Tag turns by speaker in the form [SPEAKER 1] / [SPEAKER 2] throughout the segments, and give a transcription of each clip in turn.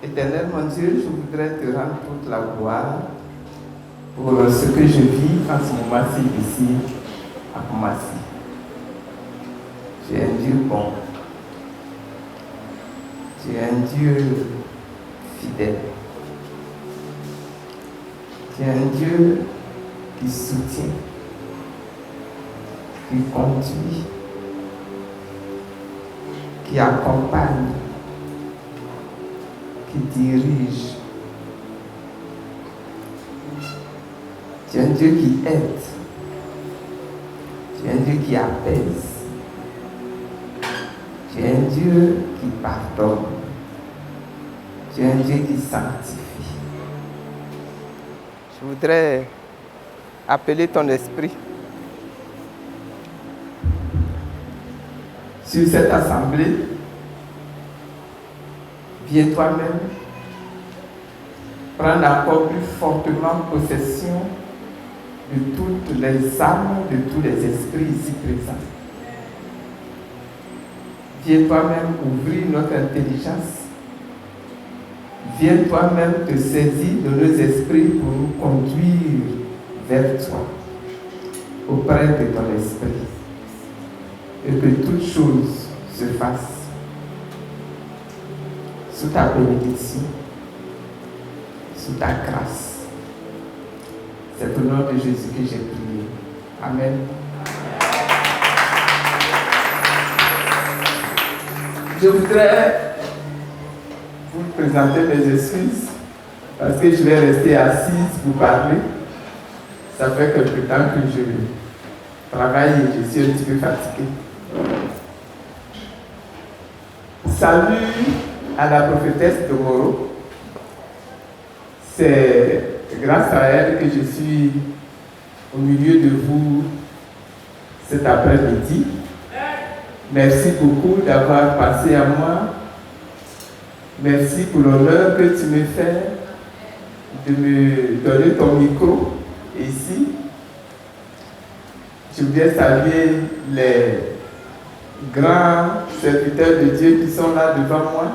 [SPEAKER 1] Éternel mon Dieu, je voudrais te rendre toute la gloire pour ce que je vis en ce moment-ci ici à Koumassi. Tu es un Dieu bon. Tu es un Dieu fidèle. Tu es un Dieu qui soutient, qui conduit, qui accompagne, qui dirige. Tu es un Dieu qui aide. Tu es un Dieu qui apaise. Tu es un Dieu qui pardonne. Tu es un Dieu qui sanctifie. Je voudrais appeler ton esprit sur cette assemblée. Viens toi-même prendre encore plus fortement possession de toutes les âmes, de tous les esprits ici présents. Viens toi-même ouvrir notre intelligence. Viens toi-même te saisir de nos esprits pour nous conduire vers toi, auprès de ton esprit. Et que toutes choses se fassent sous ta bénédiction, sous ta grâce. C'est au nom de Jésus que j'ai prié. Amen. Je voudrais vous présenter mes excuses parce que je vais rester assise pour parler. Ça fait quelque temps que je travaille et je suis un petit peu fatiguée. Salut à la prophétesse de Moro. C'est grâce à elle que je suis au milieu de vous cet après-midi. Merci beaucoup d'avoir pensé à moi. Merci pour l'honneur que tu me fais de me donner ton micro ici. Je voudrais saluer les grands serviteurs de Dieu qui sont là devant moi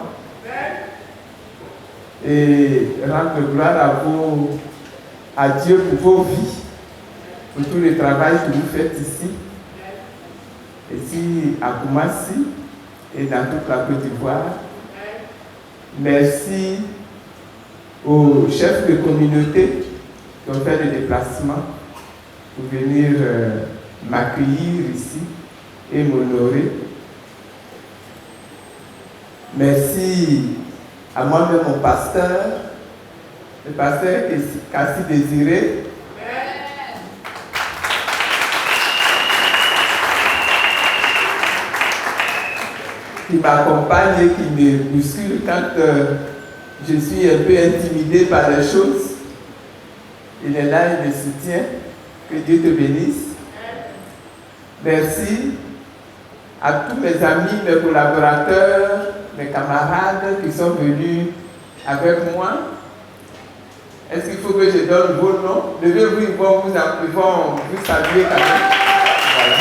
[SPEAKER 1] et rendre gloire à Dieu pour vos vies, pour tout le travail que vous faites ici à Koumassi et dans toute la Côte d'Ivoire. Merci aux chefs de communauté qui ont fait le déplacement pour venir m'accueillir ici et m'honorer. Merci à moi-même, mon pasteur, le pasteur Kassi Désiré. Qui m'accompagne et qui me bouscule quand je suis un peu intimidée par les choses. Il est là, il me soutient. Que Dieu te bénisse. Merci à tous mes amis, mes collaborateurs, mes camarades qui sont venus avec moi. Est-ce qu'il faut que je donne vos noms? Levez-vous, ils vont vous saluer quand même. Voilà.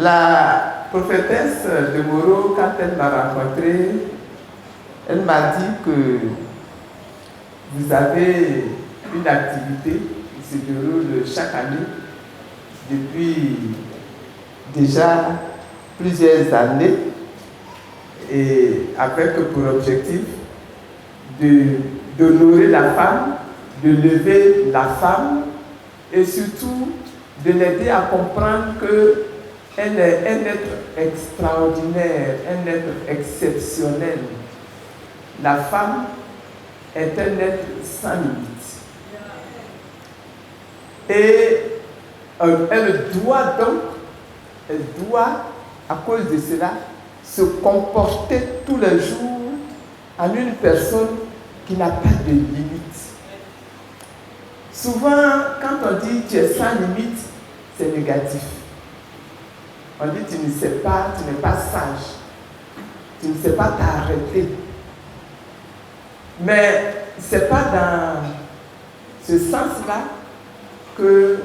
[SPEAKER 1] La prophétesse de Moro, quand elle m'a rencontré, elle m'a dit que vous avez une activité qui se déroule chaque année depuis déjà plusieurs années et avec pour objectif d'honorer la femme, de lever la femme et surtout de l'aider à comprendre que elle est un être extraordinaire, un être exceptionnel. La femme est un être sans limite. Et elle doit, à cause de cela, se comporter tous les jours en une personne qui n'a pas de limite. Souvent, quand on dit tu es sans limite, c'est négatif. On dit tu ne sais pas, tu n'es pas sage. Tu ne sais pas t'arrêter. Mais ce n'est pas dans ce sens-là que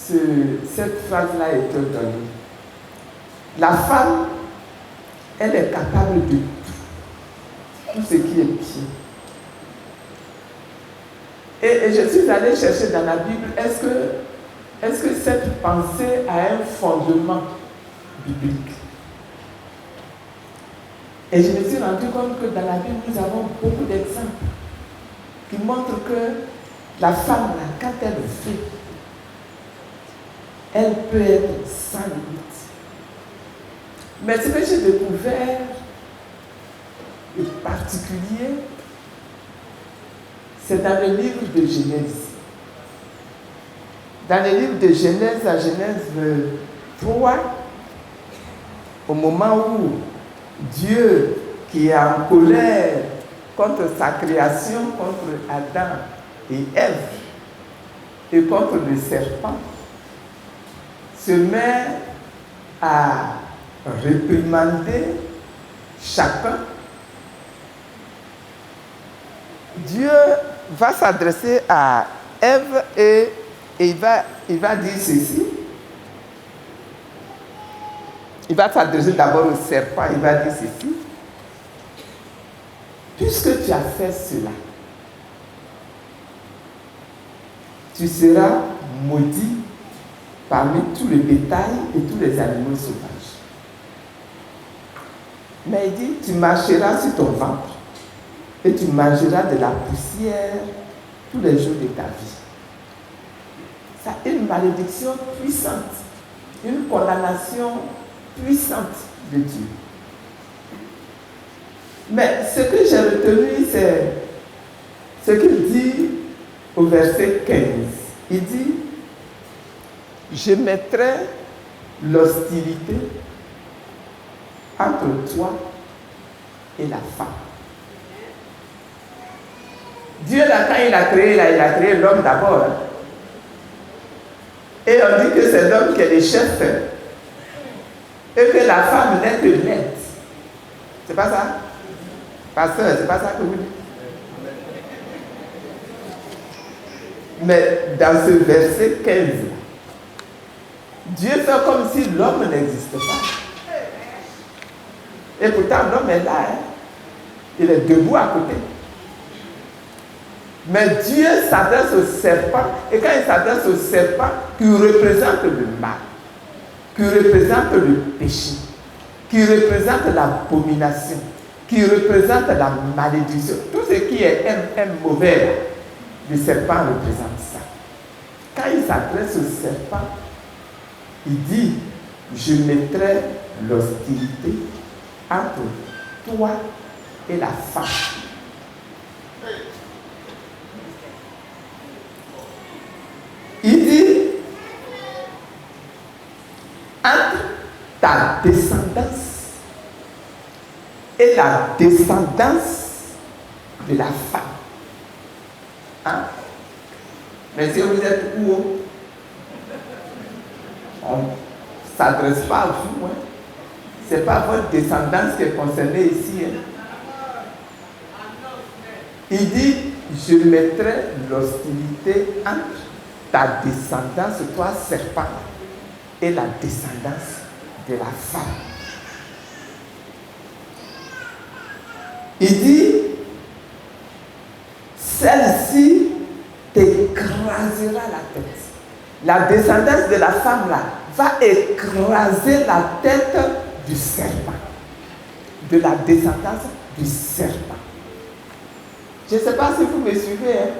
[SPEAKER 1] cette phrase-là est donnée. La femme, elle est capable de tout ce qui est pied. Et je suis allée chercher dans la Bible, est-ce que cette pensée a un fondement biblique? Et je me suis rendu compte que dans la Bible, nous avons beaucoup d'exemples qui montrent que la femme, là, quand elle fait, elle peut être sans limite. Mais ce que j'ai découvert de particulier, c'est dans le livre de Genèse. Dans le livre de Genèse, à Genèse 3, au moment où Dieu, qui est en colère contre sa création, contre Adam et Ève, et contre le serpent, se met à réprimander chacun, Dieu va s'adresser à Ève et il va dire ceci. Il va s'adresser d'abord au serpent, il va dire ceci. Puisque tu as fait cela, tu seras maudit parmi tout le bétail et tous les animaux sauvages. Mais il dit, tu marcheras sur ton ventre et tu mangeras de la poussière tous les jours de ta vie. C'est une malédiction puissante, une condamnation puissante de Dieu. Mais ce que j'ai retenu, c'est ce qu'il dit au verset 15. Il dit, je mettrai l'hostilité entre toi et la femme. Dieu, là, quand il a créé l'homme d'abord. Hein. Et on dit que c'est l'homme qui est le chef. Et que la femme n'est que l'aide. C'est pas ça? Pasteur, c'est pas ça que vous dites? Mais dans ce verset 15, Dieu fait comme si l'homme n'existait pas. Et pourtant, l'homme est là. Hein? Il est debout à côté. Mais Dieu s'adresse au serpent, et quand il s'adresse au serpent, qui représente le mal, qui représente le péché, qui représente l'abomination, qui représente la malédiction, tout ce qui est un mauvais, le serpent représente ça. Quand il s'adresse au serpent, il dit, je mettrai l'hostilité entre toi et la femme. Il dit, entre ta descendance et la descendance de la femme. Hein? Mais si vous êtes où? On ne s'adresse pas à vous. Hein? Ce n'est pas votre descendance qui est concernée ici. Hein? Il dit, je mettrai l'hostilité entre ta descendance, toi serpent, et la descendance de la femme. Il dit, celle-ci t'écrasera la tête. La descendance de la femme là va écraser la tête du serpent. De la descendance du serpent. Je ne sais pas si vous me suivez. Hein?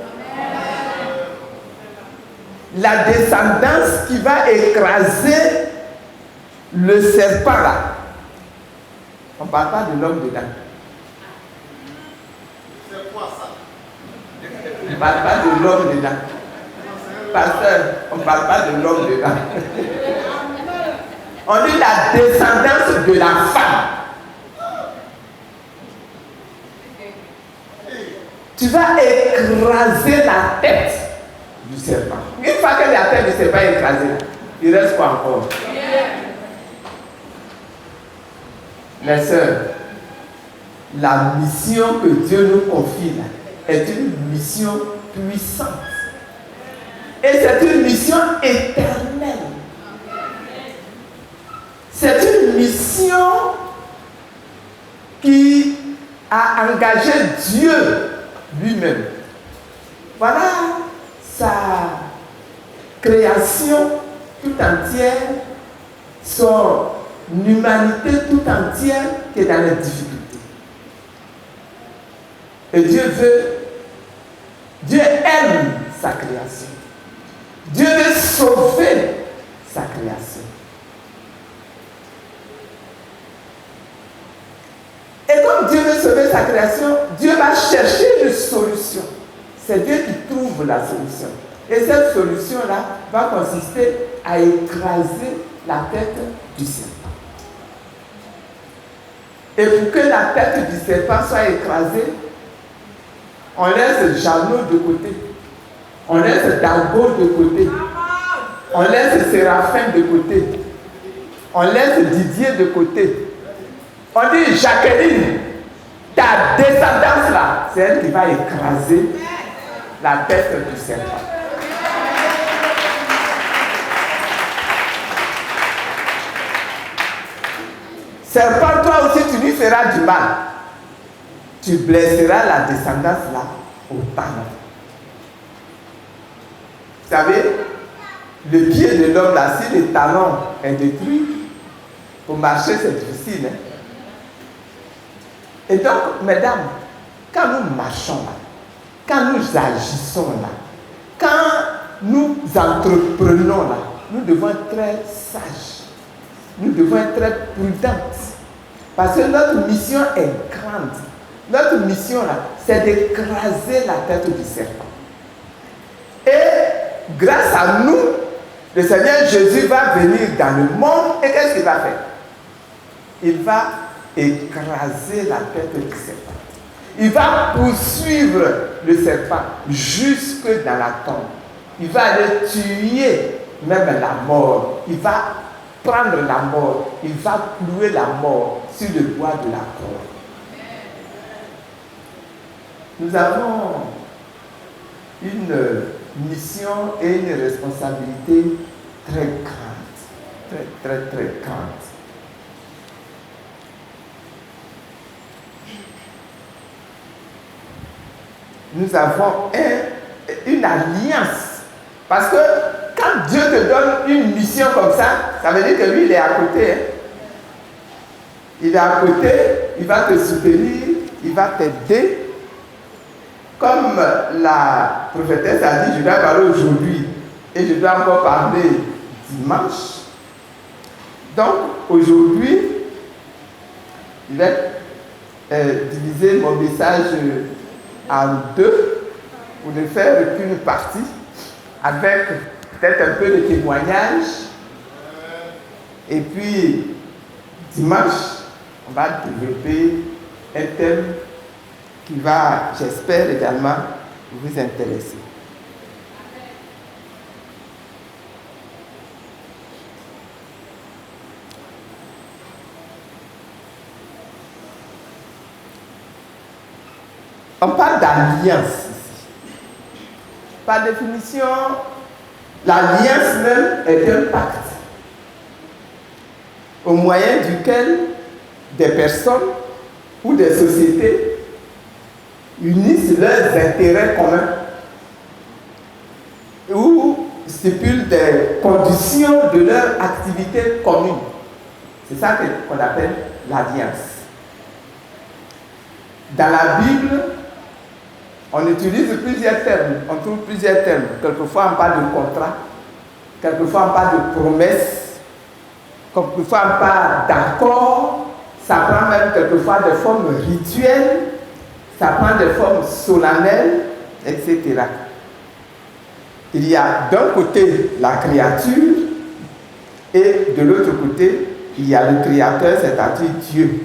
[SPEAKER 1] La descendance qui va écraser le serpent là. On ne parle pas de l'homme dedans. C'est quoi ça? On ne parle pas de l'homme dedans. Pasteur, on ne parle pas de l'homme dedans. On dit la descendance de la femme. Tu vas écraser la tête du serpent. Une fois que la tête du serpent est écrasée, il reste quoi encore? Mes sœurs, la mission que Dieu nous confie là est une mission puissante. Et c'est une mission éternelle. C'est une mission qui a engagé Dieu lui-même. Voilà sa création tout entière, son humanité tout entière qui est dans les difficultés. Et Dieu aime sa création. Dieu veut sauver sa création. Et comme Dieu veut sauver sa création, Dieu va chercher une solution. C'est Dieu qui trouve la solution. Et cette solution-là va consister à écraser la tête du serpent. Et pour que la tête du serpent soit écrasée, on laisse Jeannot de côté. On laisse Dago de côté. On laisse Séraphin de côté. On laisse Didier de côté. On dit Jacqueline, ta descendance là, c'est elle qui va écraser la tête du serpent. Serpent, toi aussi tu lui feras du mal. Tu blesseras la descendance là au talon. Vous savez, le pied de l'homme là, si le talon est détruit, pour marcher c'est difficile. Hein? Et donc, mesdames, quand nous marchons là, quand nous agissons là, quand nous entreprenons là, nous devons être très sages. Nous devons être très prudentes. Parce que notre mission est grande. Notre mission là, c'est d'écraser la tête du serpent. Et grâce à nous, le Seigneur Jésus va venir dans le monde et qu'est-ce qu'il va faire? Il va écraser la tête du serpent. Il va poursuivre le serpent jusque dans la tombe. Il va aller tuer même la mort. Il va prendre la mort. Il va clouer la mort sur le bois de la croix. Nous avons une mission et une responsabilité très grande. Très, très, très grande. Nous avons une alliance. Parce que quand Dieu te donne une mission comme ça veut dire que lui, il est à côté. Hein? Il est à côté, il va te soutenir, il va t'aider. Comme la prophétesse a dit, je dois parler aujourd'hui et je dois encore parler dimanche. Donc, aujourd'hui, je vais diviser mon message en deux pour ne faire qu'une partie avec peut-être un peu de témoignage et puis dimanche on va développer un thème qui va, j'espère également, vous intéresser. On parle d'alliance ici. Par définition, l'alliance même est un pacte au moyen duquel des personnes ou des sociétés unissent leurs intérêts communs ou stipulent des conditions de leur activité commune. C'est ça qu'on appelle l'alliance. Dans la Bible, on utilise plusieurs termes, on trouve plusieurs termes. Quelquefois on parle de contrat, quelquefois on parle de promesse, quelquefois on parle d'accord, ça prend même quelquefois des formes rituelles, ça prend des formes solennelles, etc. Il y a d'un côté la créature et de l'autre côté, il y a le créateur, c'est-à-dire Dieu.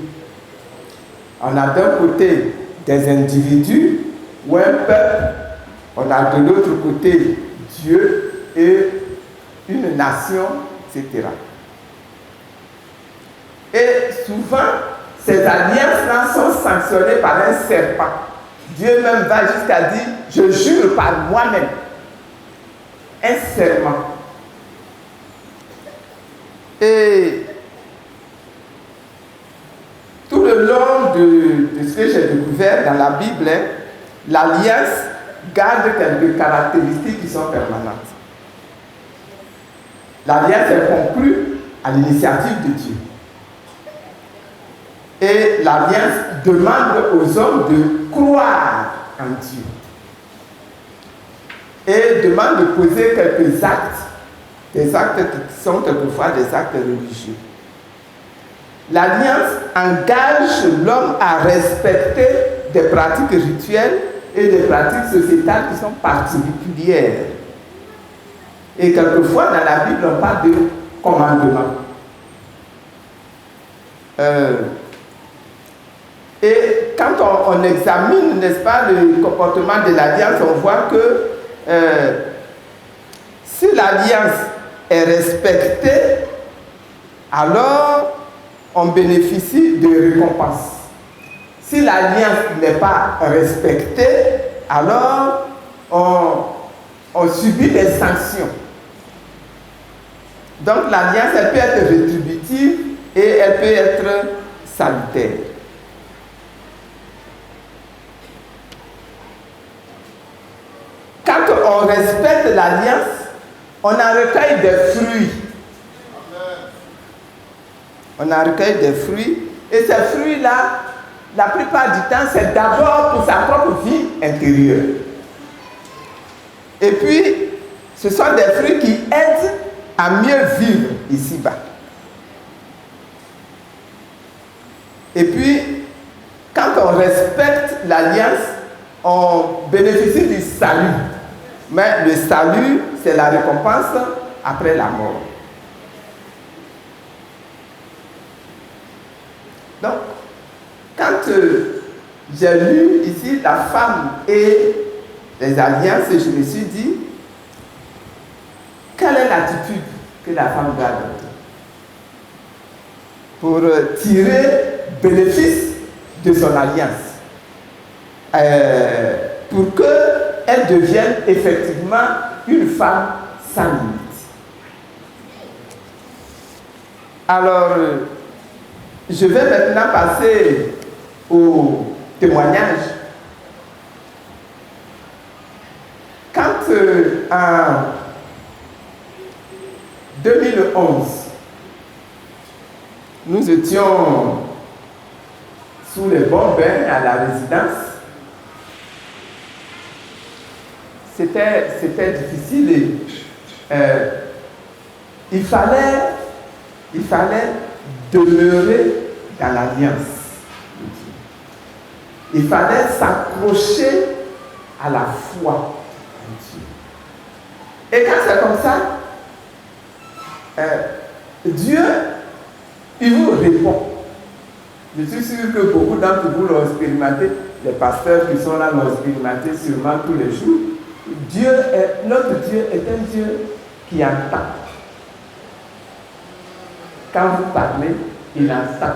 [SPEAKER 1] On a d'un côté des individus ou un peuple, on a de l'autre côté Dieu et une nation, etc. Et souvent, ces alliances-là sont sanctionnées par un serpent. Dieu même va jusqu'à dire, je jure par moi-même. un serment. Et tout le long de ce que j'ai découvert dans la Bible, l'alliance garde quelques caractéristiques qui sont permanentes. L'alliance est conclue à l'initiative de Dieu. Et l'alliance demande aux hommes de croire en Dieu. Et demande de poser quelques actes, des actes qui sont quelquefois des actes religieux. L'alliance engage l'homme à respecter des pratiques rituelles et des pratiques sociétales qui sont particulières. Et quelquefois, dans la Bible, on parle de commandement. Et quand on examine, n'est-ce pas, le comportement de l'alliance, on voit que si l'alliance est respectée, alors on bénéficie de récompenses. Si l'alliance n'est pas respectée, alors on subit des sanctions. Donc l'alliance, elle peut être rétributive et elle peut être salutaire. Quand on respecte l'alliance, on en recueille des fruits. On en recueille des fruits. Et ces fruits-là, la plupart du temps, c'est d'abord pour sa propre vie intérieure. Et puis, ce sont des fruits qui aident à mieux vivre ici-bas. Et puis, quand on respecte l'alliance, on bénéficie du salut. Mais le salut, c'est la récompense après la mort. Donc, quand j'ai lu ici la femme et les alliances, je me suis dit, quelle est l'attitude que la femme doit adopter pour tirer bénéfice de son alliance, pour qu'elle devienne effectivement une femme sans limite. Alors, je vais maintenant passer au témoignage. Quand en 2011, nous étions sous les bombes à la résidence, c'était difficile et il fallait demeurer dans l'alliance. Il fallait s'accrocher à la foi en Dieu. Et quand c'est comme ça, Dieu, il vous répond. Je suis sûr que beaucoup d'entre vous l'ont expérimenté, les pasteurs qui sont là l'ont expérimenté sûrement tous les jours. Notre Dieu est un Dieu qui entend. Quand vous parlez, il entend.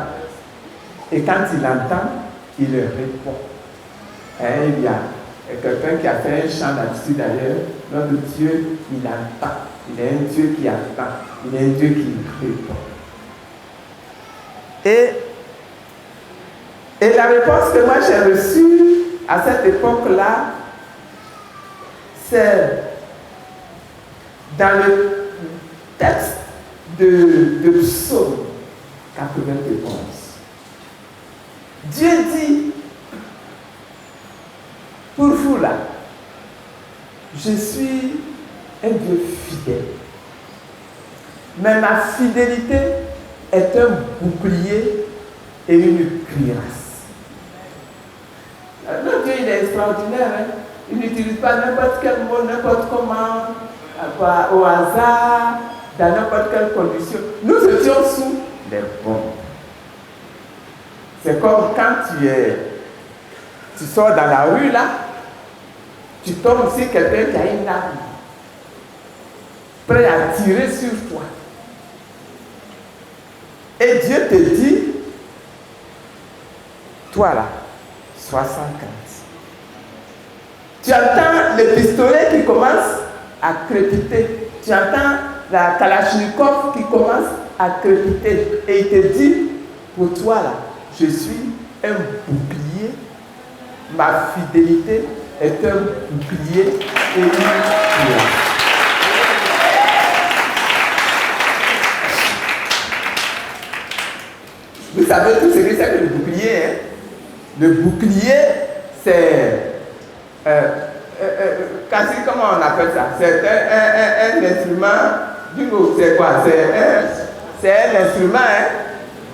[SPEAKER 1] Et quand il entend, il répond. Et il y a quelqu'un qui a fait un chant là-dessus d'ailleurs. Notre Dieu, il entend. Il est un Dieu qui entend. Il est un Dieu qui répond. Et la réponse que moi j'ai reçue à cette époque-là, c'est dans le texte de Psaume 91. Dieu dit, pour vous là, je suis un Dieu fidèle. Mais ma fidélité est un bouclier et une cuirasse. Notre Dieu, il est extraordinaire. Hein? Il n'utilise pas n'importe quel mot, n'importe comment, au hasard, dans n'importe quelle condition. Nous étions sous les bombes. C'est comme quand tu sors dans la rue là, tu tombes sur quelqu'un qui a une arme, prêt à tirer sur toi. Et Dieu te dit, toi là, 75. Tu entends le pistolet qui commence à crépiter. Tu entends la Kalachnikov qui commence à crépiter. Et il te dit, pour toi là, je suis un bouclier. Ma fidélité est un bouclier et une cuirasse. Vous savez tout ce que c'est que le bouclier, hein? Le bouclier, c'est... comment on appelle ça? C'est un instrument... C'est quoi? C'est un instrument, hein,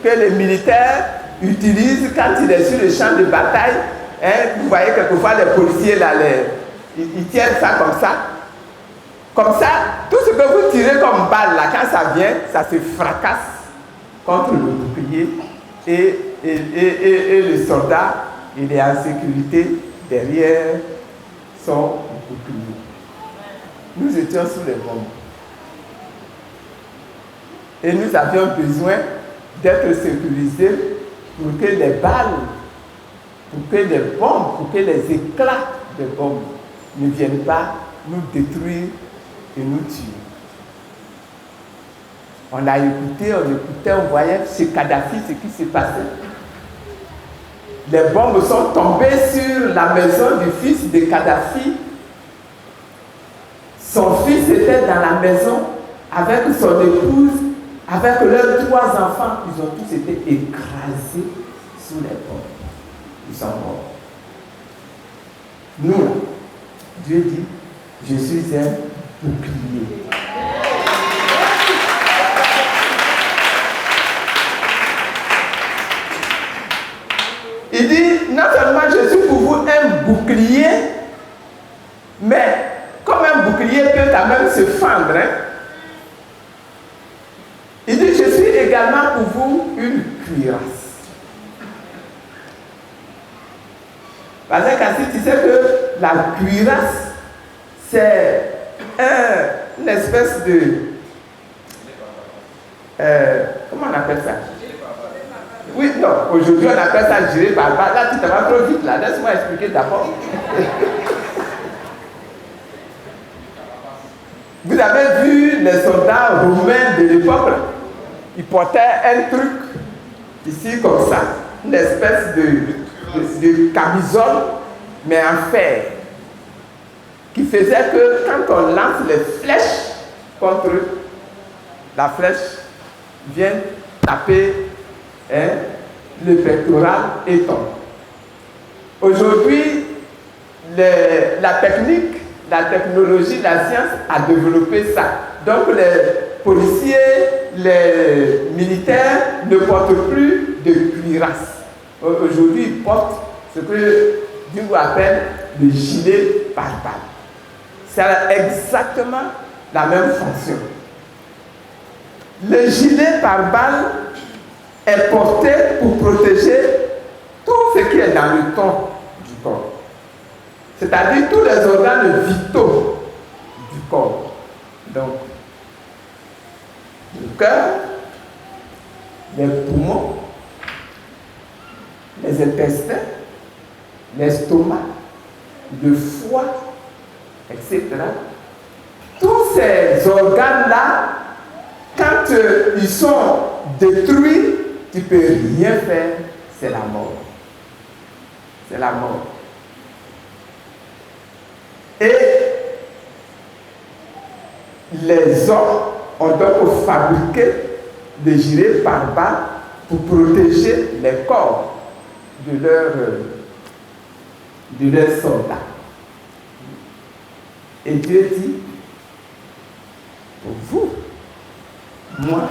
[SPEAKER 1] que les militaires utilisent quand il est sur le champ de bataille. Hein? Vous voyez quelquefois les policiers, là, ils tiennent ça comme ça. Comme ça, tout ce que vous tirez comme balle, là, quand ça vient, ça se fracasse contre le bouclier. Et le soldat, il est en sécurité derrière son bouclier. Nous étions sous les bombes. Et nous avions besoin d'être sécurisés pour que les balles, pour que les bombes, pour que les éclats de bombes ne viennent pas nous détruire et nous tuer. On a écouté, on voyait chez Kadhafi ce qui s'est passé. Les bombes sont tombées sur la maison du fils de Kadhafi. Son fils était dans la maison avec son épouse, avec leurs 3 enfants. Ils ont tous été écrasés sous les bombes. Ils sont morts. Nous, là, Dieu dit, je suis un bouclier. Il dit, non seulement je suis pour vous un bouclier, mais comme un bouclier peut quand même se fendre, hein? Il dit, je suis également pour vous une cuirasse. Parce que tu sais que la cuirasse, c'est une espèce de... comment on appelle ça? Oui, non, aujourd'hui on appelle ça gilet pare-balles. Là, tu te vas trop vite, là. Laisse-moi expliquer d'abord. Vous avez vu les soldats romains de l'époque, ils portaient un truc ici comme ça, une espèce de camisole, mais en fer, qui faisait que quand on lance les flèches contre eux, la flèche vient taper le pectoral et tombe. Aujourd'hui, la technique, la technologie, la science a développé ça. Donc les policiers, les militaires ne portent plus de cuirasse. Aujourd'hui, ils portent ce que Dieu appelle le gilet pare-balles. C'est exactement la même fonction. Le gilet pare-balles est porté pour protéger tout ce qui est dans le tronc du corps. C'est-à-dire tous les organes vitaux du corps. Donc, le cœur, les poumons, les intestins, l'estomac, le foie, etc. Tous ces organes-là, quand ils sont détruits, tu ne peux rien faire, c'est la mort. C'est la mort. Et les hommes ont donc fabriqué des gilets pare-balles pour protéger les corps de leurs soldats. Et Dieu dit, pour vous, moi,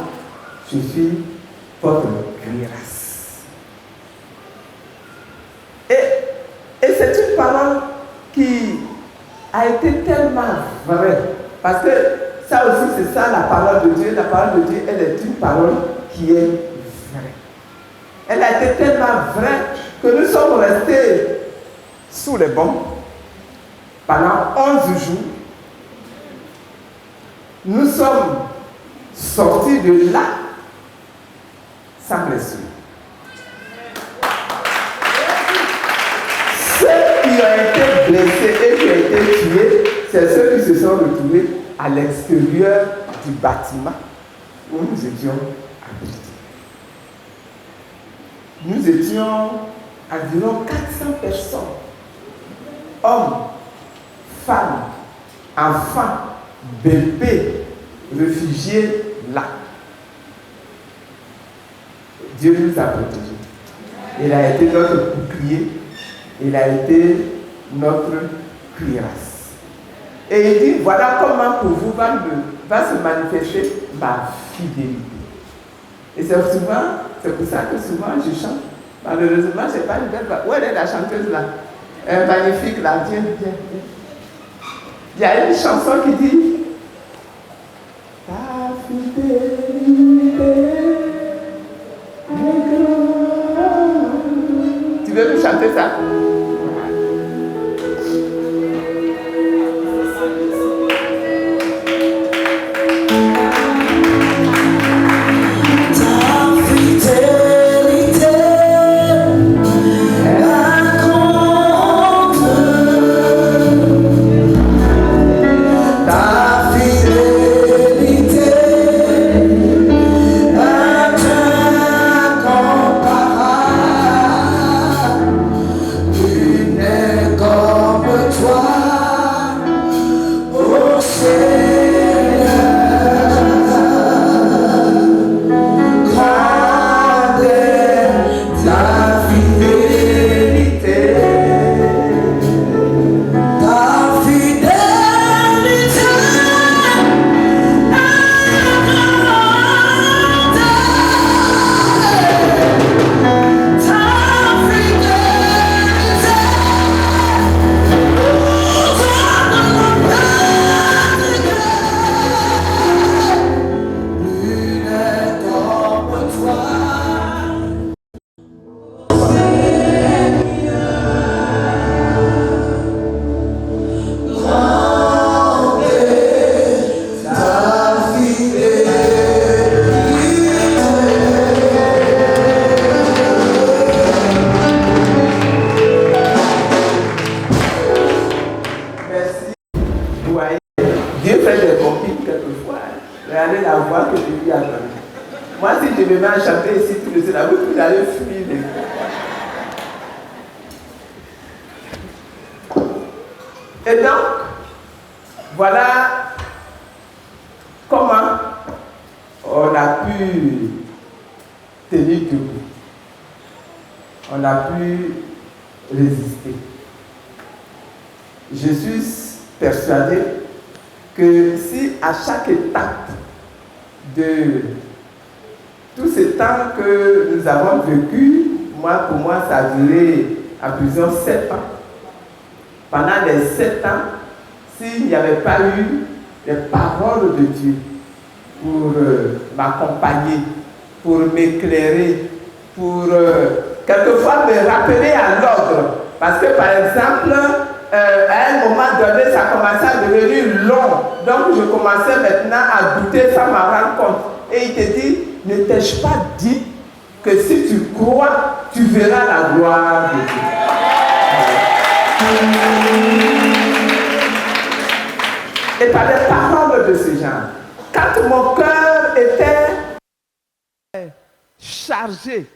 [SPEAKER 1] je suis votre cuirasse. Et c'est une parole qui a été tellement vraie. Parce que ça aussi, c'est ça la parole de Dieu. La parole de Dieu, elle est une parole qui est vraie. Elle a été tellement vraie que nous sommes restés sous les bombes pendant 11 jours. Nous sommes sortis de là sans blessure. Ceux qui ont été blessés et qui ont été tués, c'est ceux qui se sont retrouvés à l'extérieur du bâtiment où nous étions habités. Nous étions environ 400 personnes, hommes, femmes, enfants, bébés, réfugiés là. Dieu nous a protégés. Il a été notre bouclier, il a été notre cuirasse. Et il dit, voilà comment pour vous va se manifester ma fidélité. Et c'est pour ça que souvent je chante. Malheureusement, je n'ai pas une belle voix. Où elle est la chanteuse là? Elle est magnifique là, viens. Il y a une chanson qui dit ta fidélité est grande. Tu veux nous chanter ça? Et donc, voilà comment on a pu tenir debout. On a pu résister. Je suis persuadé que si à chaque étape de tout ce temps que nous avons vécu, pour moi, ça a duré à prison 7 ans. Pendant les 7 ans, s'il n'y avait pas eu les paroles de Dieu pour m'accompagner, pour m'éclairer, pour quelquefois me rappeler à l'ordre. Parce que par exemple, à un moment donné, ça commençait à devenir long. Donc je commençais maintenant à douter sans m'en rendre compte. Et il te dit, ne t'ai-je pas dit que si tu crois, tu verras la gloire de Dieu. Et par les paroles de ce genre, quand mon cœur était chargé,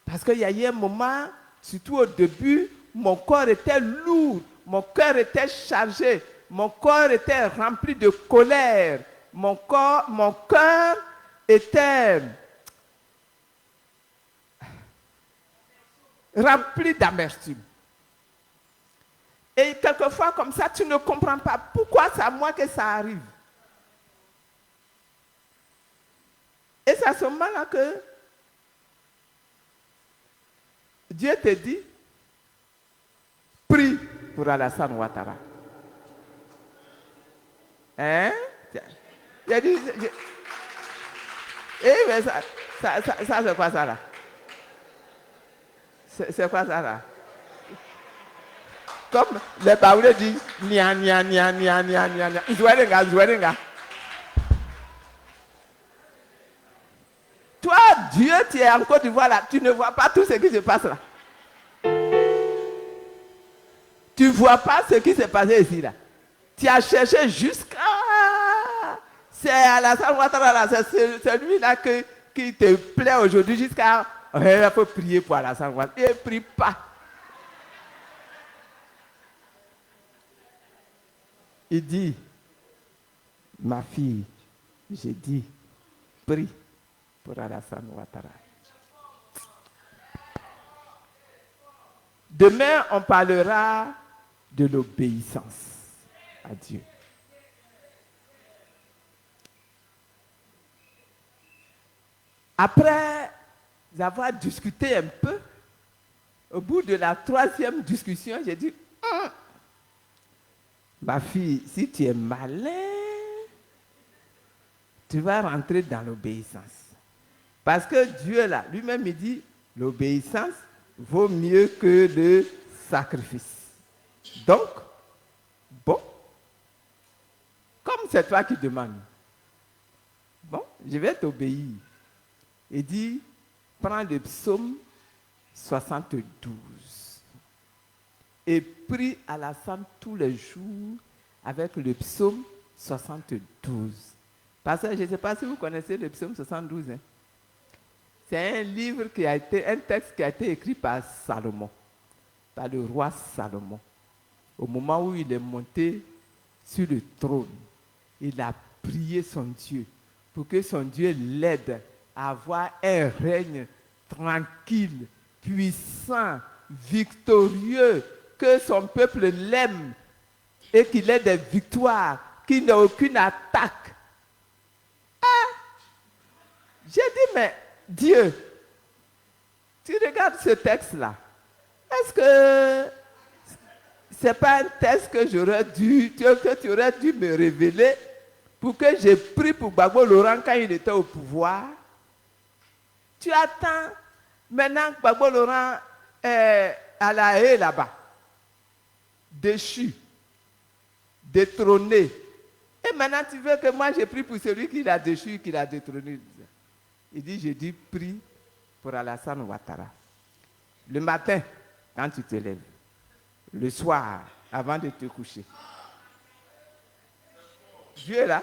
[SPEAKER 1] parce qu'il y a eu un moment, surtout au début, mon corps était lourd, mon cœur était chargé, mon corps était rempli de colère, mon cœur était rempli d'amertume. Et quelquefois, comme ça, tu ne comprends pas pourquoi c'est à moi que ça arrive. Et c'est à ce moment-là que Dieu te dit, prie pour Alassane Ouattara. Hein? Il a dit, mais ça c'est quoi ça là? C'est quoi ça là? Comme les Baoulés disent, nia. Zouerenga. Toi, Dieu, tu es en Côte d'Ivoire là, tu ne vois pas tout ce qui se passe là. Tu ne vois pas ce qui s'est passé ici là.
[SPEAKER 2] Tu as cherché jusqu'à... C'est Alassane Ouattara, là, c'est celui-là qui te plaît aujourd'hui jusqu'à... Il faut prier pour Alassane Ouattara. Il ne prie pas. Il dit, ma fille, j'ai dit, prie pour Alassane Ouattara. Demain, on parlera de l'obéissance à Dieu. Après avoir discuté un peu, au bout de la 3e discussion, j'ai dit, ma fille, si tu es malin, tu vas rentrer dans l'obéissance. Parce que Dieu, là, lui-même, il dit, l'obéissance vaut mieux que le sacrifice. Donc, bon, comme c'est toi qui demandes, bon, je vais t'obéir. Il dit, prends le psaume 72 et prie Alassane tous les jours avec le psaume 72. Parce que je ne sais pas si vous connaissez le psaume 72. Hein. C'est un livre qui a été, un texte qui a été écrit par Salomon, par le roi Salomon. Au moment où il est monté sur le trône, il a prié son Dieu pour que son Dieu l'aide à avoir un règne tranquille, puissant, victorieux, que son peuple l'aime et qu'il ait des victoires, qu'il n'ait aucune attaque. Ah! J'ai dit, mais Dieu, tu regardes ce texte-là, est-ce que ce n'est pas un texte que tu aurais dû me révéler pour que j'ai pris pour Gbagbo Laurent quand il était au pouvoir? Tu attends maintenant que Gbagbo Laurent est à la haie là-bas, déchu, détrôné. Et maintenant tu veux que moi j'ai pris pour celui qui l'a déchu, qui l'a détrôné. Il dit, j'ai dit, prie pour Alassane Ouattara. Le matin, quand tu te lèves, le soir, avant de te coucher. Dieu est là.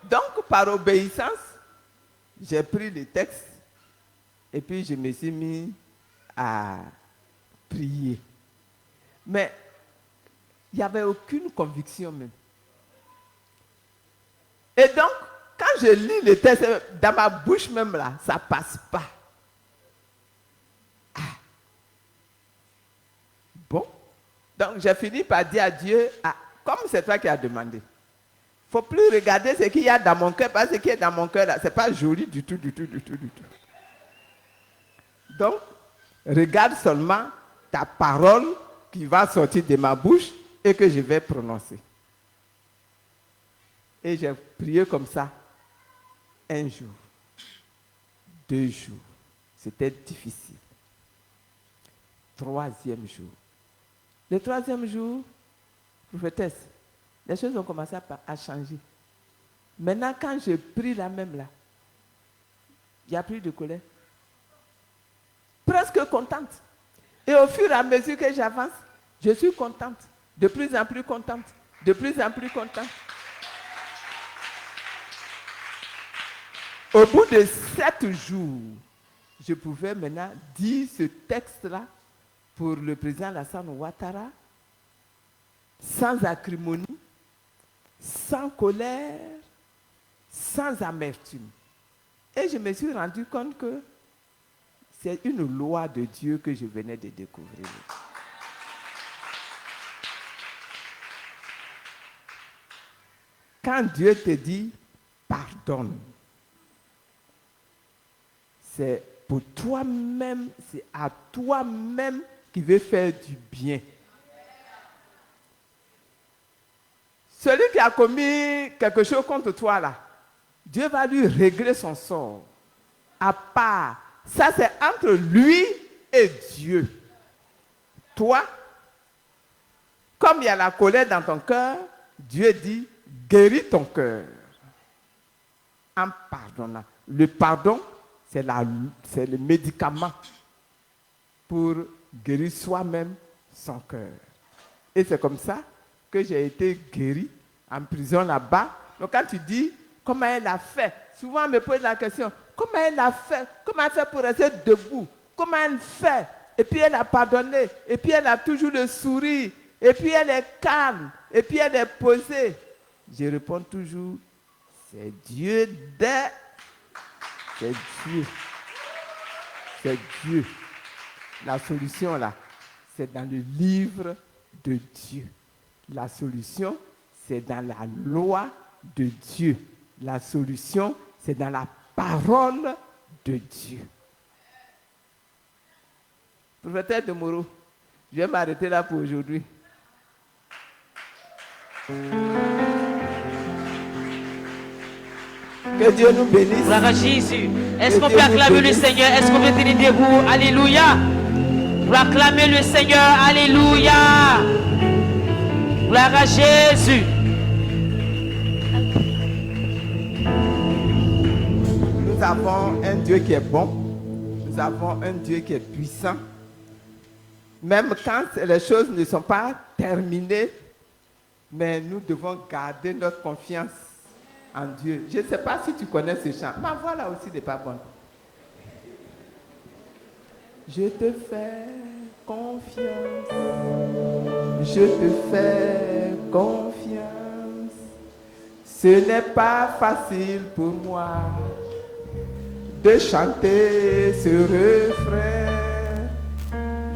[SPEAKER 2] Donc, par obéissance, j'ai pris le texte et puis je me suis mis à prier. Mais il n'y avait aucune conviction même. Et donc, quand je lis le texte, dans ma bouche même là, ça ne passe pas. Ah. Bon. Donc, j'ai fini par dire à Dieu, comme c'est toi qui as demandé, il ne faut plus regarder ce qu'il y a dans mon cœur, parce que ce qui est dans mon cœur là, ce n'est pas joli du tout. Donc, regarde seulement ta parole qui va sortir de ma bouche et que je vais prononcer. Et j'ai prié comme ça. 1 jour, 2 jours, c'était difficile. 3e jour. Le 3e jour, prophétesse, les choses ont commencé à changer. Maintenant, quand je prie la même là, il n'y a plus de colère. Presque contente. Et au fur et à mesure que j'avance, je suis contente. De plus en plus contente. De plus en plus contente. Au bout de 7 jours, je pouvais maintenant dire ce texte-là pour le président Alassane Ouattara, sans acrimonie, sans colère, sans amertume. Et je me suis rendu compte que c'est une loi de Dieu que je venais de découvrir. Quand Dieu te dit pardonne, c'est pour toi-même, c'est à toi-même qui veut faire du bien. Celui qui a commis quelque chose contre toi là, Dieu va lui régler son sort. À part, ça c'est entre lui et Dieu. Toi, comme il y a la colère dans ton cœur, Dieu dit, guéris ton cœur en pardonnant. Le pardon, c'est le médicament pour guérir soi-même son cœur. Et c'est comme ça que j'ai été guéri en prison là-bas. Donc quand tu dis comment elle a fait, souvent on me pose la question, comment elle a fait pour rester debout, comment elle fait, et puis elle a pardonné, et puis elle a toujours le sourire, et puis elle est calme, et puis elle est posée. Je réponds toujours, c'est Dieu c'est Dieu. C'est Dieu. La solution là, c'est dans le livre de Dieu. La solution, c'est dans la loi de Dieu. La solution, c'est dans la parole de Dieu. Prophète de Moreau, je vais m'arrêter là pour aujourd'hui. Que Dieu nous bénisse.
[SPEAKER 3] Gloire à Jésus. Est-ce qu'on peut acclamer le Seigneur? Est-ce qu'on peut tenir debout? Alléluia. Pour acclamer le Seigneur. Alléluia. Gloire à Jésus.
[SPEAKER 2] Nous avons un Dieu qui est bon. Nous avons un Dieu qui est puissant. Même quand les choses ne sont pas terminées, mais nous devons garder notre confiance en Dieu. Je ne sais pas si tu connais ce chant. Ma voix là aussi n'est pas bonne. Je te fais confiance. Je te fais confiance. Ce n'est pas facile pour moi de chanter ce refrain.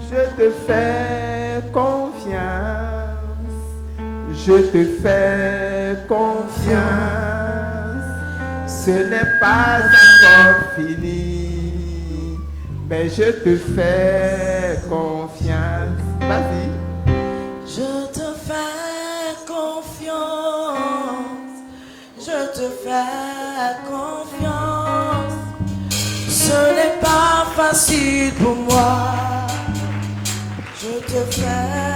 [SPEAKER 2] Je te fais confiance. Je te fais confiance. Ce n'est pas encore fini, mais je te fais confiance. Vas-y.
[SPEAKER 4] Je te fais confiance. Je te fais confiance. Ce n'est pas facile pour moi. Je te fais